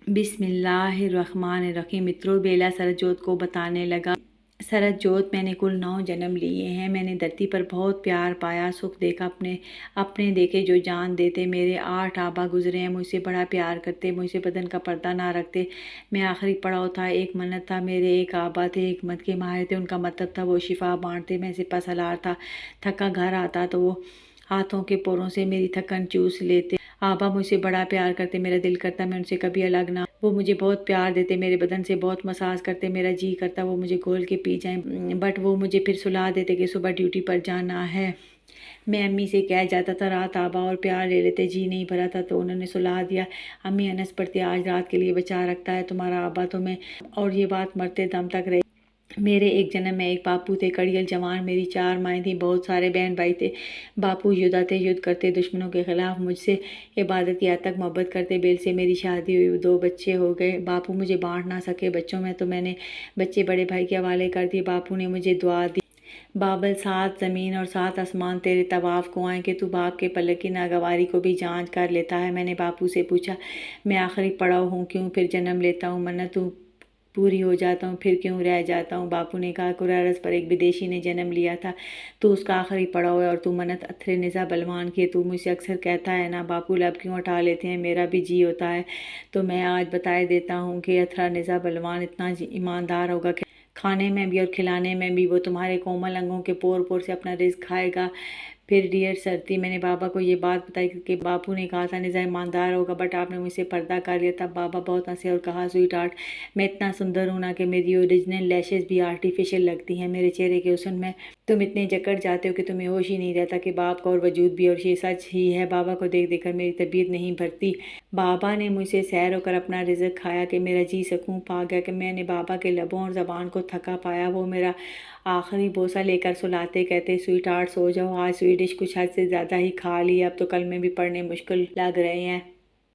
बिस्मिल्लाहिर्रहमानिर्रहीम। मित्रों, बेला सरजोत को बताने लगा, सरजोत मैंने कुल 9 जन्म लिए हैं। मैंने धरती पर बहुत प्यार पाया, सुख देखा, अपने अपने देखे जो जान देते। मेरे 8 आबा गुजरे हैं, मुझसे बड़ा प्यार करते, मुझसे बदन का पर्दा ना रखते। मैं आखिरी पड़ाव था, एक मन्नत था। मेरे एक आबा थे, एक मत के माहिर थे। उनका मतलब था वो शिफा बांटते। मैं सिपा सलार था, थका घर आता तो वो हाथों के पोरों से मेरी थकन चूस लेते। आबा मुझसे बड़ा प्यार करते, मेरा दिल करता मैं उनसे कभी अलग ना। वो मुझे बहुत प्यार देते, मेरे बदन से बहुत मसाज करते, मेरा जी करता वो मुझे घोल के पी जाएं। बट वो मुझे फिर सुला देते कि सुबह ड्यूटी पर जाना है। मैं अम्मी से कह जाता था रात आबा और प्यार ले लेते, जी नहीं भरा था तो उन्होंने सुला दिया। अम्मी हंस पड़ती, आज रात के लिए बचा रखता है तुम्हारा आबा तुम्हें। और ये बात मरते दम तक रही। मेरे एक जन्म में एक बापू थे, कड़ियल जवान। मेरी 4 माएँ थीं, बहुत सारे बहन भाई थे। बापू योद्धा थे, युद्ध करते दुश्मनों के खिलाफ। मुझसे इबादत की हद तक मोहब्बत करते। बेल से मेरी शादी हुई, 2 बच्चे हो गए। बापू मुझे बांट ना सके बच्चों में, तो मैंने बच्चे बड़े भाई के हवाले कर दिए। बापू ने मुझे दुआ दी, बाबल 7 ज़मीन और 7 आसमान तेरे तवाफ़ को आएँ कि तू बाप के पलक की नागवारी को भी जांच कर लेता है। मैंने बापू से पूछा, मैं आखिरी पड़ाव हूँ, क्यों फिर जन्म लेता हूँ? मन्नत हूँ, पूरी हो जाता हूँ, फिर क्यों रह जाता हूँ? बापू ने कहा, कुरारस पर एक विदेशी ने जन्म लिया था, तो उसका आखिरी पड़ाव है और तू मन्नत अथरे निज़ा बलवान की। तू मुझसे अक्सर कहता है ना, बापू लब क्यों उठा लेते हैं, मेरा भी जी होता है। तो मैं आज बताए देता हूँ कि अथरा निज़ा बलवान इतना ईमानदार होगा कि खाने में भी और खिलाने में भी वो तुम्हारे कोमल अंगों के पोर पोर से अपना रिज़्क खाएगा। फिर डियर सरती, मैंने बाबा को ये बात बताई कि बापू ने कहा था निज़ा ईमानदार होगा, बट आपने मुझसे पर्दा कर लिया। तब बाबा बहुत हंसे और कहा, स्वीट आर्ट, मैं इतना सुंदर हूँ ना कि मेरी ओरिजिनल लैशेज़ भी आर्टिफिशियल लगती हैं मेरे चेहरे के हुस्न में। तुम इतने जकड़ जाते हो कि तुम्हें होश ही नहीं रहता कि बाप का और वजूद भी, और ये सच ही है। बाबा को देख देख कर मेरी तबीयत नहीं भरती। बाबा ने मुझसे सैर होकर अपना रिज़्क खाया कि मेरा जी सकून पा गया, कि मैंने बाबा के लबों और ज़बान को थका पाया। वो मेरा आखिरी बोसा लेकर सुलाते, कहते, स्वीट हार्ट सो जाओ, आज स्वीडिश कुछ हद से ज़्यादा ही खा लिया, अब तो कल में भी पढ़ने मुश्किल लग रहे हैं।